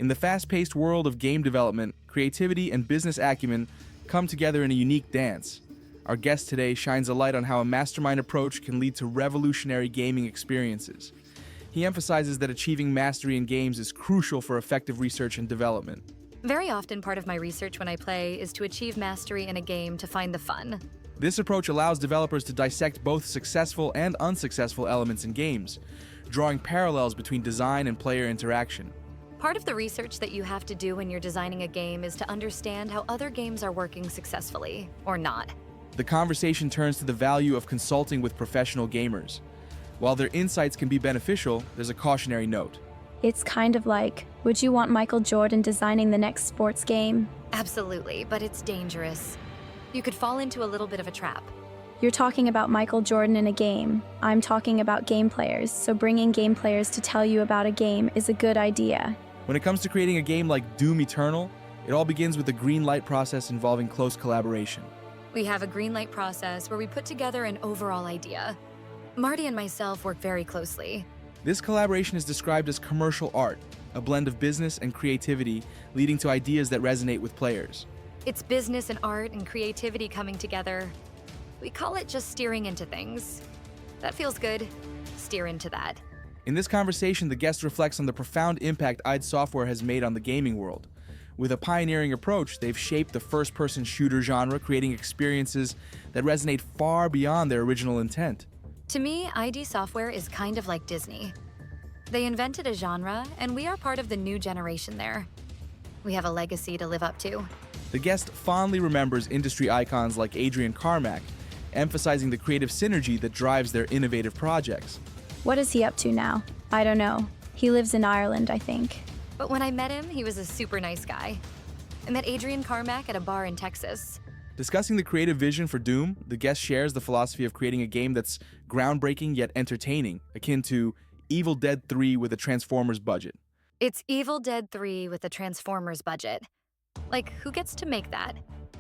In the fast-paced world of game development, creativity and business acumen come together in a unique dance. Our guest today shines a light on how a mastermind approach can lead to revolutionary gaming experiences. He emphasizes that achieving mastery in games is crucial for effective research and development. Very often, part of my research when I play is to achieve mastery in a game to find the fun. This approach allows developers to dissect both successful and unsuccessful elements in games, drawing parallels between design and player interaction. Part of the research that you have to do when you're designing a game is to understand how other games are working successfully, or not. The conversation turns to the value of consulting with professional gamers. While their insights can be beneficial, there's a cautionary note. It's kind of like, would you want Michael Jordan designing the next sports game? Absolutely, but it's dangerous. You could fall into a little bit of a trap. You're talking about Michael Jordan in a game. I'm talking about game players, so bringing game players to tell you about a game is a good idea. When it comes to creating a game like Doom Eternal, it all begins with the green light process involving close collaboration. We have a green light process where we put together an overall idea. Marty and myself work very closely. This collaboration is described as commercial art, a blend of business and creativity leading to ideas that resonate with players. It's business and art and creativity coming together. We call it just steering into things. That feels good. Steer into that. In this conversation, the guest reflects on the profound impact id Software has made on the gaming world. With a pioneering approach, they've shaped the first-person shooter genre, creating experiences that resonate far beyond their original intent. To me, id Software is kind of like Disney. They invented a genre, and we are part of the new generation there. We have a legacy to live up to. The guest fondly remembers industry icons like Adrian Carmack, emphasizing the creative synergy that drives their innovative projects. What is he up to now? I don't know. He lives in Ireland, I think. But when I met him, he was a super nice guy. I met Adrian Carmack at a bar in Texas. Discussing the creative vision for Doom, the guest shares the philosophy of creating a game that's groundbreaking yet entertaining, akin to Evil Dead 3 with a Transformers budget. It's Evil Dead 3 with a Transformers budget. Like, who gets to make that?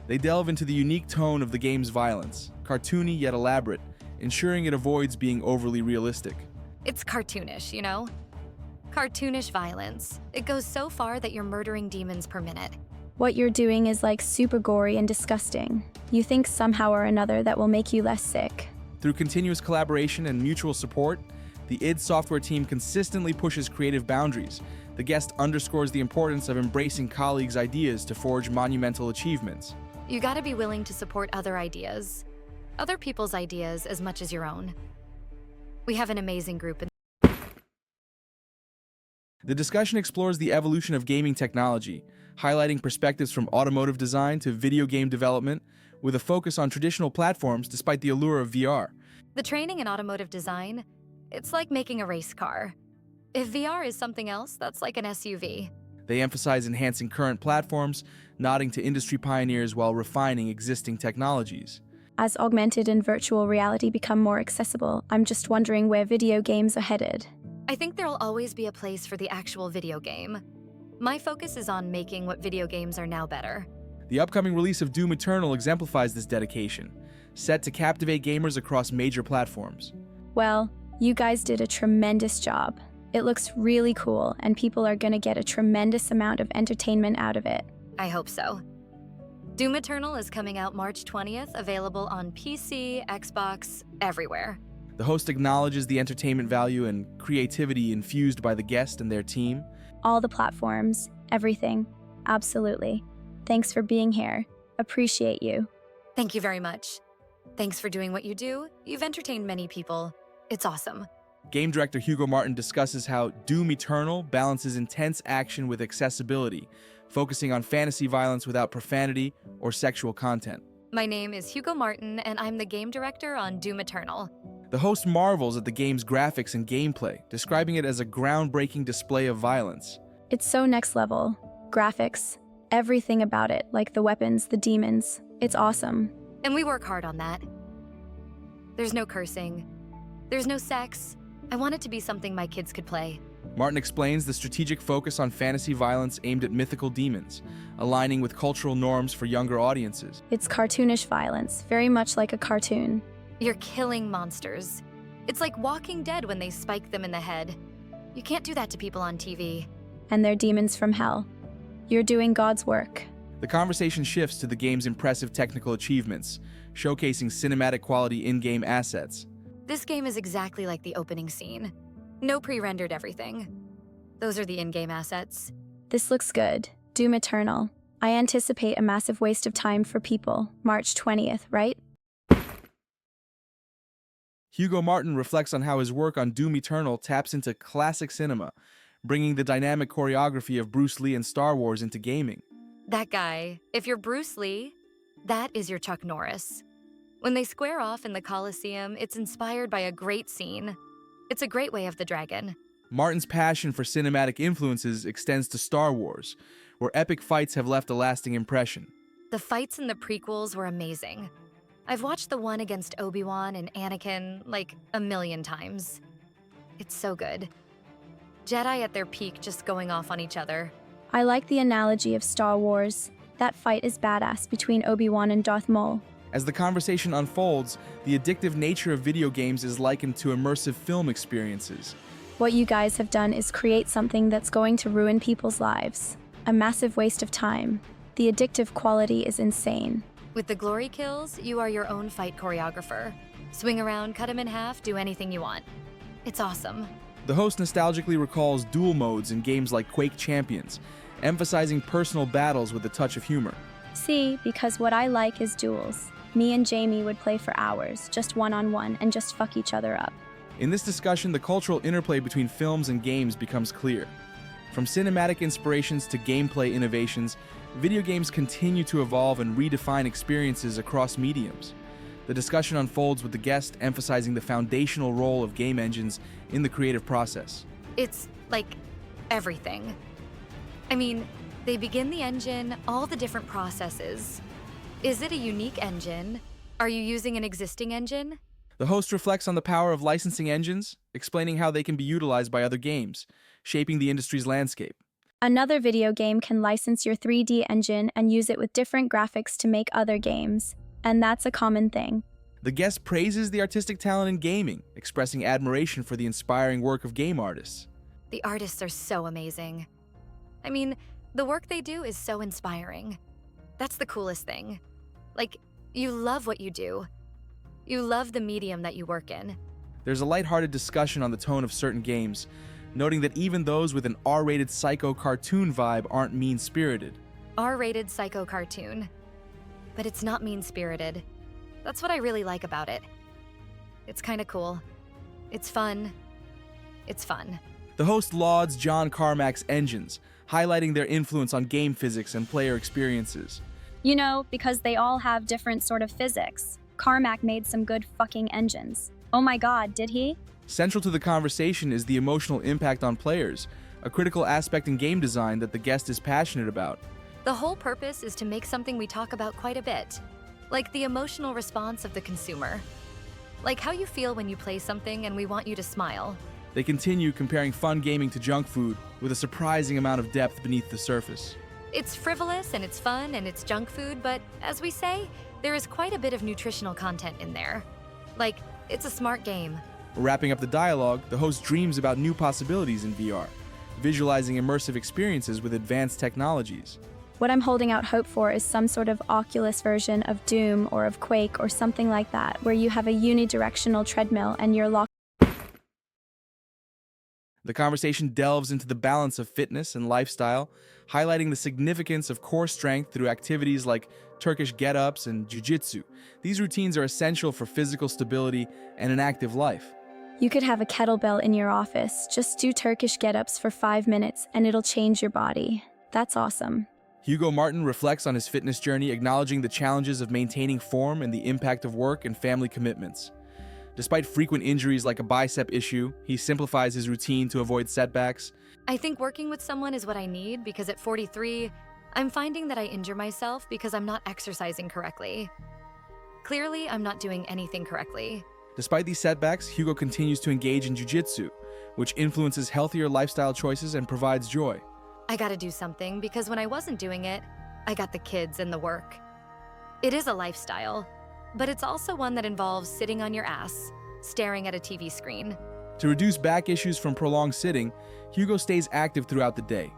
They delve into the unique tone of the game's violence, cartoony yet elaborate, ensuring it avoids being overly realistic. It's cartoonish, you know? Cartoonish violence. It goes so far that you're murdering demons per minute. What you're doing is like super gory and disgusting. You think somehow or another that will make you less sick. Through continuous collaboration and mutual support, the id Software team consistently pushes creative boundaries. The guest underscores the importance of embracing colleagues' ideas to forge monumental achievements. You gotta be willing to support other ideas. Other people's ideas as much as your own. We have an amazing group. The discussion explores the evolution of gaming technology, highlighting perspectives from automotive design to video game development, with a focus on traditional platforms despite the allure of VR. The training in automotive design, it's like making a race car. If VR is something else, that's like an SUV. They emphasize enhancing current platforms, nodding to industry pioneers while refining existing technologies. As augmented and virtual reality become more accessible, I'm just wondering where video games are headed. I think there'll always be a place for the actual video game. My focus is on making what video games are now better. The upcoming release of Doom Eternal exemplifies this dedication, set to captivate gamers across major platforms. Well, you guys did a tremendous job. It looks really cool, and people are gonna get a tremendous amount of entertainment out of it. I hope so. Doom Eternal is coming out March 20th, available on PC, Xbox, everywhere. The host acknowledges the entertainment value and creativity infused by the guest and their team. All the platforms, everything. Absolutely. Thanks for being here. Appreciate you. Thank you very much. Thanks for doing what you do. You've entertained many people. It's awesome. Game director Hugo Martin discusses how Doom Eternal balances intense action with accessibility, focusing on fantasy violence without profanity or sexual content. My name is Hugo Martin, and I'm the game director on Doom Eternal. The host marvels at the game's graphics and gameplay, describing it as a groundbreaking display of violence. It's so next level. Graphics, everything about it, like the weapons, the demons. It's awesome. And we work hard on that. There's no cursing. There's no sex. I want it to be something my kids could play. Martin explains the strategic focus on fantasy violence aimed at mythical demons, aligning with cultural norms for younger audiences. It's cartoonish violence, very much like a cartoon. You're killing monsters. It's like Walking Dead when they spike them in the head. You can't do that to people on TV. and they're demons from hell. You're doing God's work. The conversation shifts to the game's impressive technical achievements, showcasing cinematic quality in-game assets. This game is exactly like the opening scene. No pre-rendered everything. Those are the in-game assets. This looks good. Doom Eternal. I anticipate a massive waste of time for people. March 20th, right? Hugo Martin reflects on how his work on Doom Eternal taps into classic cinema, bringing the dynamic choreography of Bruce Lee and Star Wars into gaming. That guy, if you're Bruce Lee, that is your Chuck Norris. When they square off in the Colosseum, it's inspired by a great scene. It's a great way of the dragon. Martin's passion for cinematic influences extends to Star Wars, where epic fights have left a lasting impression. The fights in the prequels were amazing. I've watched the one against Obi-Wan and Anakin like a million times. It's so good. Jedi at their peak just going off on each other. I like the analogy of Star Wars. That fight is badass between Obi-Wan and Darth Maul. As the conversation unfolds, the addictive nature of video games is likened to immersive film experiences. What you guys have done is create something that's going to ruin people's lives. A massive waste of time. The addictive quality is insane. With the glory kills, you are your own fight choreographer. Swing around, cut him in half, do anything you want. It's awesome. The host nostalgically recalls duel modes in games like Quake Champions, emphasizing personal battles with a touch of humor. See, because what I like is duels. Me and Jamie would play for hours, just one-on-one, and just fuck each other up. In this discussion, the cultural interplay between films and games becomes clear. From cinematic inspirations to gameplay innovations, video games continue to evolve and redefine experiences across mediums. The discussion unfolds with the guest emphasizing the foundational role of game engines in the creative process. It's like everything. I mean, they begin the engine, all the different processes. Is it a unique engine? Are you using an existing engine? The host reflects on the power of licensing engines, explaining how they can be utilized by other games, shaping the industry's landscape. Another video game can license your 3D engine and use it with different graphics to make other games. And that's a common thing. The guest praises the artistic talent in gaming, expressing admiration for the inspiring work of game artists. The artists are so amazing. I mean, the work they do is so inspiring. That's the coolest thing. Like, you love what you do. You love the medium that you work in. There's a lighthearted discussion on the tone of certain games, noting that even those with an R-rated psycho cartoon vibe aren't mean-spirited. R-rated psycho cartoon. But it's not mean-spirited. That's what I really like about it. It's kinda cool. It's fun. It's fun. The host lauds John Carmack's engines, highlighting their influence on game physics and player experiences. You know, because they all have different sort of physics. Carmack made some good fucking engines. Oh my god, did he? Central to the conversation is the emotional impact on players, a critical aspect in game design that the guest is passionate about. The whole purpose is to make something we talk about quite a bit. Like the emotional response of the consumer. Like how you feel when you play something and we want you to smile. They continue comparing fun gaming to junk food with a surprising amount of depth beneath the surface. It's frivolous and it's fun and it's junk food, but as we say, there is quite a bit of nutritional content in there. Like, it's a smart game. Wrapping up the dialogue, the host dreams about new possibilities in VR, visualizing immersive experiences with advanced technologies. What I'm holding out hope for is some sort of Oculus version of Doom or of Quake or something like that, where you have a unidirectional treadmill and you're locked. The conversation delves into the balance of fitness and lifestyle, highlighting the significance of core strength through activities like Turkish get-ups and jiu-jitsu. These routines are essential for physical stability and an active life. You could have a kettlebell in your office. Just do Turkish get-ups for 5 minutes and it'll change your body. That's awesome. Hugo Martin reflects on his fitness journey, acknowledging the challenges of maintaining form and the impact of work and family commitments. Despite frequent injuries like a bicep issue, he simplifies his routine to avoid setbacks. I think working with someone is what I need because at 43, I'm finding that I injure myself because I'm not exercising correctly. Clearly, I'm not doing anything correctly. Despite these setbacks, Hugo continues to engage in jiu-jitsu, which influences healthier lifestyle choices and provides joy. I gotta do something because when I wasn't doing it, I got the kids and the work. It is a lifestyle, but it's also one that involves sitting on your ass, staring at a TV screen. To reduce back issues from prolonged sitting, Hugo stays active throughout the day,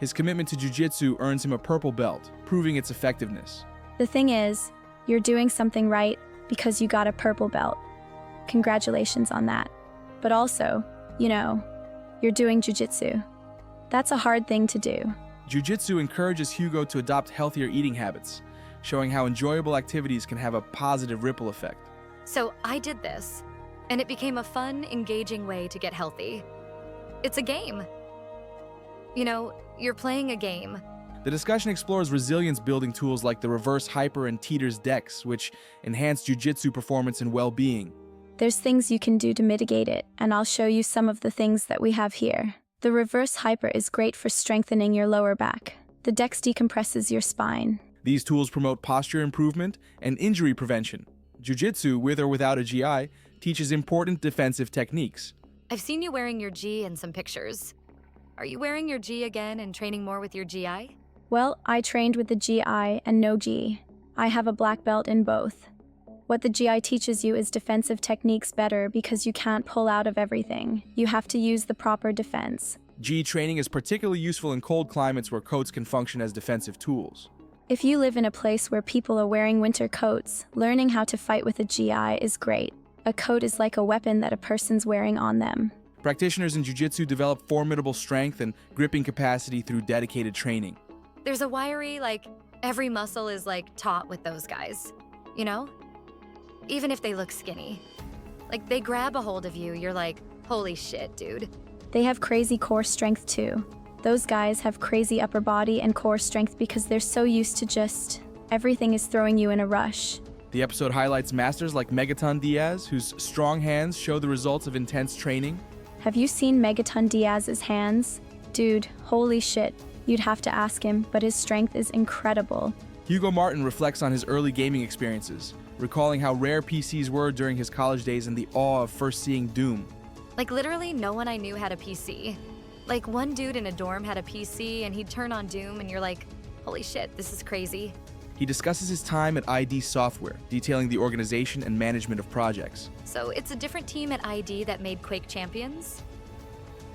His commitment to jiu-jitsu earns him a purple belt, proving its effectiveness. The thing is, you're doing something right because you got a purple belt. Congratulations on that. But also, you're doing jiu-jitsu. That's a hard thing to do. Jiu-jitsu encourages Hugo to adopt healthier eating habits, showing how enjoyable activities can have a positive ripple effect. So I did this, and it became a fun, engaging way to get healthy. It's a game. You're playing a game. The discussion explores resilience-building tools like the reverse hyper and teeters decks, which enhance jiu-jitsu performance and well-being. There's things you can do to mitigate it, and I'll show you some of the things that we have here. The reverse hyper is great for strengthening your lower back. The dex decompresses your spine. These tools promote posture improvement and injury prevention. Jiu-jitsu, with or without a GI, teaches important defensive techniques. I've seen you wearing your G in some pictures. Are you wearing your G again and training more with your GI? Well, I trained with the GI and no G. I have a black belt in both. What the GI teaches you is defensive techniques better because you can't pull out of everything. You have to use the proper defense. G training is particularly useful in cold climates where coats can function as defensive tools. If you live in a place where people are wearing winter coats, learning how to fight with a GI is great. A coat is like a weapon that a person's wearing on them. Practitioners in jiu-jitsu develop formidable strength and gripping capacity through dedicated training. There's a wiry, every muscle is taut with those guys, Even if they look skinny. They grab a hold of you, you're like, holy shit, dude. They have crazy core strength too. Those guys have crazy upper body and core strength because they're so used to everything is throwing you in a rush. The episode highlights masters like Megaton Diaz, whose strong hands show the results of intense training. Have you seen Megaton Diaz's hands? Dude, holy shit. You'd have to ask him, but his strength is incredible. Hugo Martin reflects on his early gaming experiences, recalling how rare PCs were during his college days and the awe of first seeing Doom. Literally no one I knew had a PC. One dude in a dorm had a PC and he'd turn on Doom and you're like, holy shit, this is crazy. He discusses his time at ID Software, detailing the organization and management of projects. So it's a different team at ID that made Quake Champions?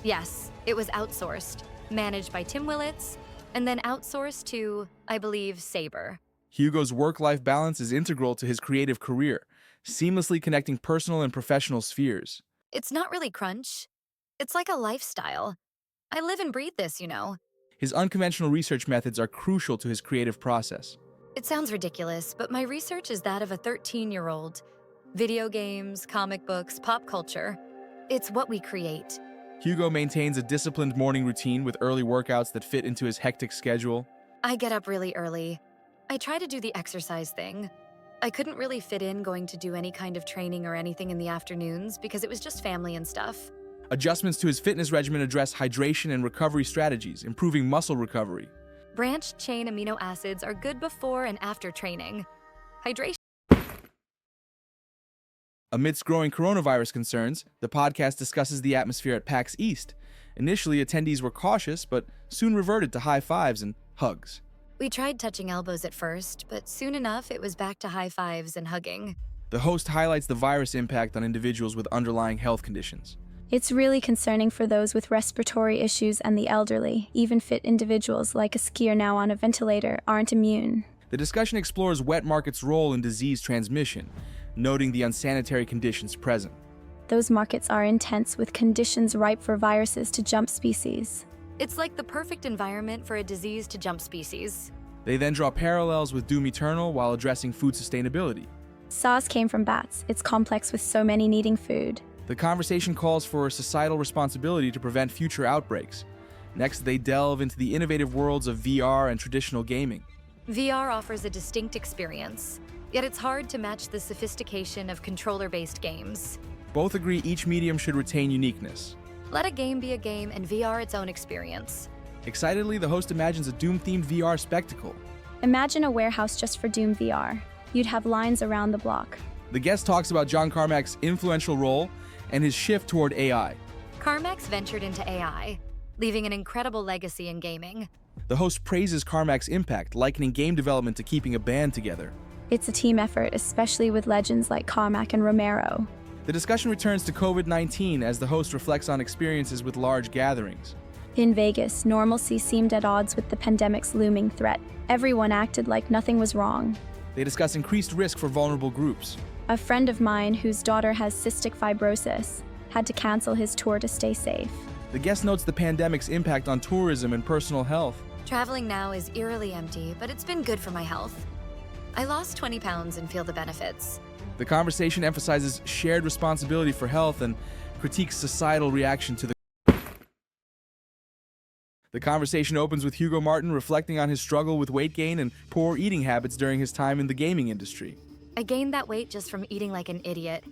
Yes, it was outsourced, managed by Tim Willits, and then outsourced to, I believe, Saber. Hugo's work-life balance is integral to his creative career, seamlessly connecting personal and professional spheres. It's not really crunch. It's like a lifestyle. I live and breathe this, His unconventional research methods are crucial to his creative process. It sounds ridiculous, but my research is that of a 13-year-old. Video games, comic books, pop culture. It's what we create. Hugo maintains a disciplined morning routine with early workouts that fit into his hectic schedule. I get up really early. I try to do the exercise thing. I couldn't really fit in going to do any kind of training or anything in the afternoons because it was just family and stuff. Adjustments to his fitness regimen address hydration and recovery strategies, improving muscle recovery. Branched-chain amino acids are good before and after training. Hydration. Amidst growing coronavirus concerns, the podcast discusses the atmosphere at PAX East. Initially, attendees were cautious, but soon reverted to high fives and hugs. We tried touching elbows at first, but soon enough it was back to high fives and hugging. The host highlights the virus impact on individuals with underlying health conditions. It's really concerning for those with respiratory issues and the elderly. Even fit individuals, like a skier now on a ventilator, aren't immune. The discussion explores wet markets' role in disease transmission, noting the unsanitary conditions present. Those markets are intense with conditions ripe for viruses to jump species. It's like the perfect environment for a disease to jump species. They then draw parallels with Doom Eternal while addressing food sustainability. SARS came from bats. It's complex with so many needing food. The conversation calls for a societal responsibility to prevent future outbreaks. Next, they delve into the innovative worlds of VR and traditional gaming. VR offers a distinct experience, yet it's hard to match the sophistication of controller-based games. Both agree each medium should retain uniqueness. Let a game be a game and VR its own experience. Excitedly, the host imagines a Doom-themed VR spectacle. Imagine a warehouse just for Doom VR. You'd have lines around the block. The guest talks about John Carmack's influential role and his shift toward AI. Carmack's ventured into AI, leaving an incredible legacy in gaming. The host praises Carmack's impact, likening game development to keeping a band together. It's a team effort, especially with legends like Carmack and Romero. The discussion returns to COVID-19 as the host reflects on experiences with large gatherings. In Vegas, normalcy seemed at odds with the pandemic's looming threat. Everyone acted like nothing was wrong. They discuss increased risk for vulnerable groups. A friend of mine, whose daughter has cystic fibrosis, had to cancel his tour to stay safe. The guest notes the pandemic's impact on tourism and personal health. Traveling now is eerily empty, but it's been good for my health. I lost 20 pounds and feel the benefits. The conversation emphasizes shared responsibility for health and critiques societal reaction to the. The conversation opens with Hugo Martin reflecting on his struggle with weight gain and poor eating habits during his time in the gaming industry. I gained that weight just from eating like an idiot.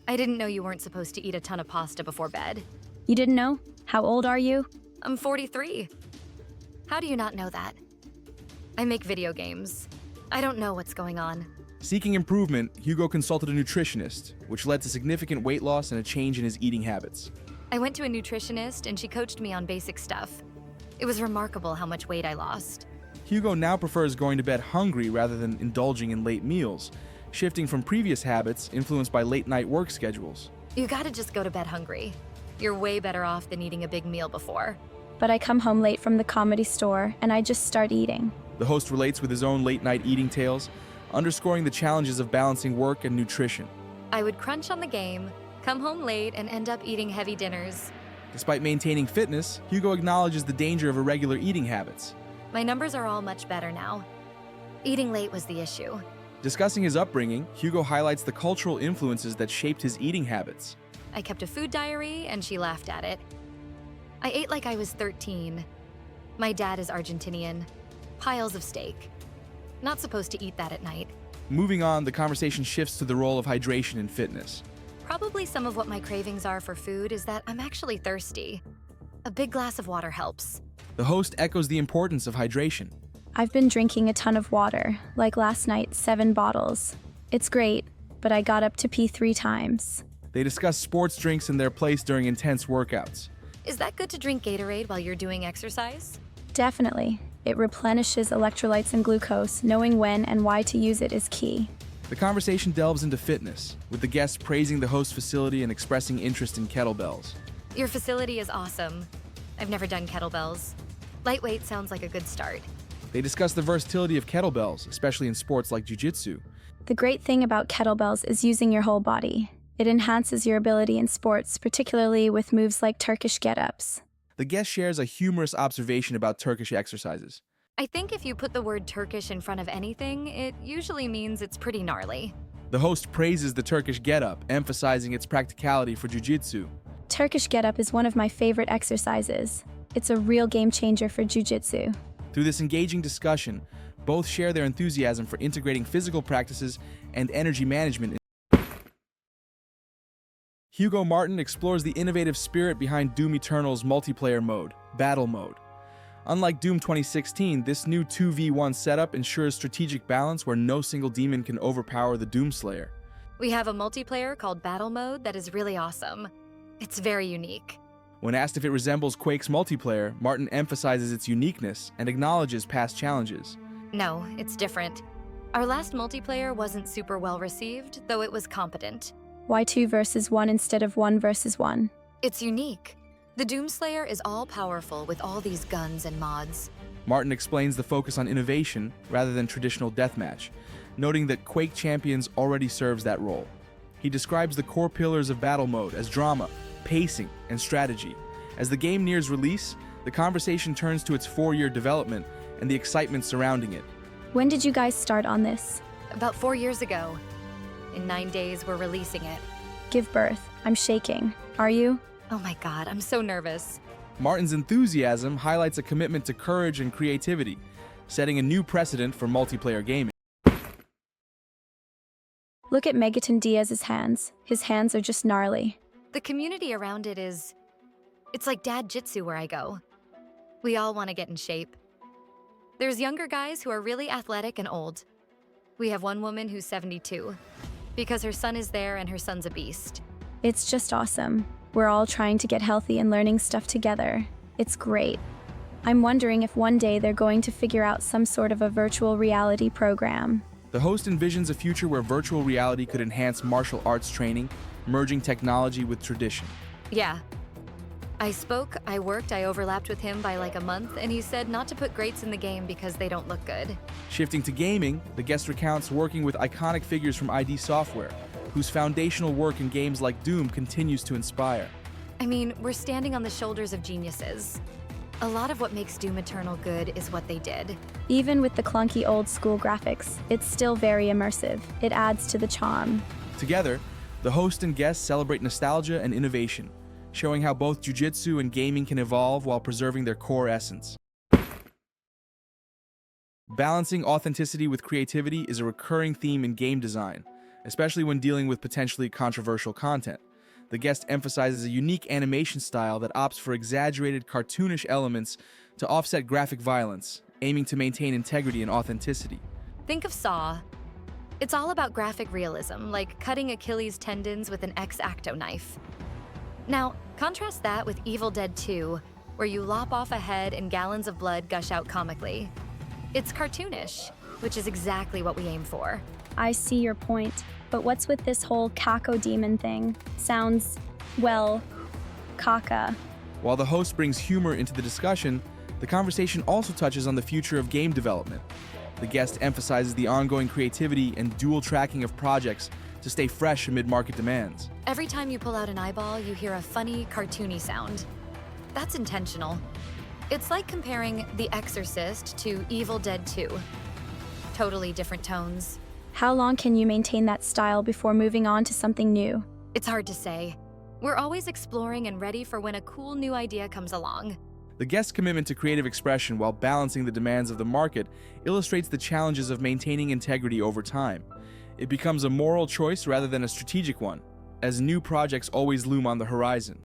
I didn't know you weren't supposed to eat a ton of pasta before bed. You didn't know? How old are you? I'm 43. How do you not know that? I make video games. I don't know what's going on. Seeking improvement, Hugo consulted a nutritionist, which led to significant weight loss and a change in his eating habits. I went to a nutritionist and she coached me on basic stuff. It was remarkable how much weight I lost. Hugo now prefers going to bed hungry rather than indulging in late meals, shifting from previous habits influenced by late-night work schedules. You gotta just go to bed hungry. You're way better off than eating a big meal before. But I come home late from the comedy store and I just start eating. The host relates with his own late-night eating tales, underscoring the challenges of balancing work and nutrition. I would crunch on the game, come home late, and end up eating heavy dinners. Despite maintaining fitness, Hugo acknowledges the danger of irregular eating habits. My numbers are all much better now. Eating late was the issue. Discussing his upbringing, Hugo highlights the cultural influences that shaped his eating habits. I kept a food diary and she laughed at it. I ate like I was 13. My dad is Argentinian. Piles of steak. Not supposed to eat that at night. Moving on, the conversation shifts to the role of hydration in fitness. Probably some of what my cravings are for food is that I'm actually thirsty. A big glass of water helps. The host echoes the importance of hydration. I've been drinking a ton of water, like last night, 7 bottles. It's great, but I got up to pee 3 times. They discuss sports drinks and their place during intense workouts. Is that good to drink Gatorade while you're doing exercise? Definitely. It replenishes electrolytes and glucose. Knowing when and why to use it is key. The conversation delves into fitness, with the guests praising the host facility and expressing interest in kettlebells. Your facility is awesome. I've never done kettlebells. Lightweight sounds like a good start. They discuss the versatility of kettlebells, especially in sports like jiu-jitsu. The great thing about kettlebells is using your whole body. It enhances your ability in sports, particularly with moves like Turkish get-ups. The guest shares a humorous observation about Turkish exercises. I think if you put the word Turkish in front of anything, it usually means it's pretty gnarly. The host praises the Turkish get-up, emphasizing its practicality for jiu-jitsu. Turkish get-up is one of my favorite exercises. It's a real game changer for jiu-jitsu. Through this engaging discussion, both share their enthusiasm for integrating physical practices and energy management. Hugo Martin explores the innovative spirit behind Doom Eternal's multiplayer mode, Battle Mode. Unlike Doom 2016, this new 2v1 setup ensures strategic balance where no single demon can overpower the Doomslayer. We have a multiplayer called Battle Mode that is really awesome. It's very unique. When asked if it resembles Quake's multiplayer, Martin emphasizes its uniqueness and acknowledges past challenges. No, it's different. Our last multiplayer wasn't super well received, though it was competent. Why 2 versus 1 instead of 1 versus 1? It's unique. The Doomslayer is all-powerful with all these guns and mods. Martin explains the focus on innovation rather than traditional deathmatch, noting that Quake Champions already serves that role. He describes the core pillars of Battle Mode as drama, pacing, and strategy. As the game nears release, the conversation turns to its 4-year development and the excitement surrounding it. When did you guys start on this? About 4 years ago. In 9 days, we're releasing it. Give birth. I'm shaking. Are you? Oh my god, I'm so nervous. Martin's enthusiasm highlights a commitment to courage and creativity, setting a new precedent for multiplayer gaming. Look at Megaton Diaz's hands. His hands are just gnarly. The community around it is... It's like dad jitsu where I go. We all want to get in shape. There's younger guys who are really athletic and old. We have one woman who's 72, because her son is there and her son's a beast. It's just awesome. We're all trying to get healthy and learning stuff together. It's great. I'm wondering if one day they're going to figure out some sort of a virtual reality program. The host envisions a future where virtual reality could enhance martial arts training, merging technology with tradition. Yeah. I worked, I overlapped with him by like a month, and he said not to put greats in the game because they don't look good. Shifting to gaming, the guest recounts working with iconic figures from ID Software, whose foundational work in games like Doom continues to inspire. I mean, we're standing on the shoulders of geniuses. A lot of what makes Doom Eternal good is what they did. Even with the clunky old school graphics, it's still very immersive. It adds to the charm. Together, the host and guests celebrate nostalgia and innovation, showing how both jiu-jitsu and gaming can evolve while preserving their core essence. Balancing authenticity with creativity is a recurring theme in game design, especially when dealing with potentially controversial content. The guest emphasizes a unique animation style that opts for exaggerated cartoonish elements to offset graphic violence, aiming to maintain integrity and authenticity. Think of Saw. It's all about graphic realism, like cutting Achilles' tendons with an X-Acto knife. Now, contrast that with Evil Dead 2, where you lop off a head and gallons of blood gush out comically. It's cartoonish, which is exactly what we aim for. I see your point, but what's with this whole Kako demon thing? Sounds, well, caca. While the host brings humor into the discussion, the conversation also touches on the future of game development. The guest emphasizes the ongoing creativity and dual tracking of projects to stay fresh amid market demands. Every time you pull out an eyeball, you hear a funny, cartoony sound. That's intentional. It's like comparing The Exorcist to Evil Dead 2. Totally different tones. How long can you maintain that style before moving on to something new? It's hard to say. We're always exploring and ready for when a cool new idea comes along. The guest's commitment to creative expression while balancing the demands of the market illustrates the challenges of maintaining integrity over time. It becomes a moral choice rather than a strategic one, as new projects always loom on the horizon.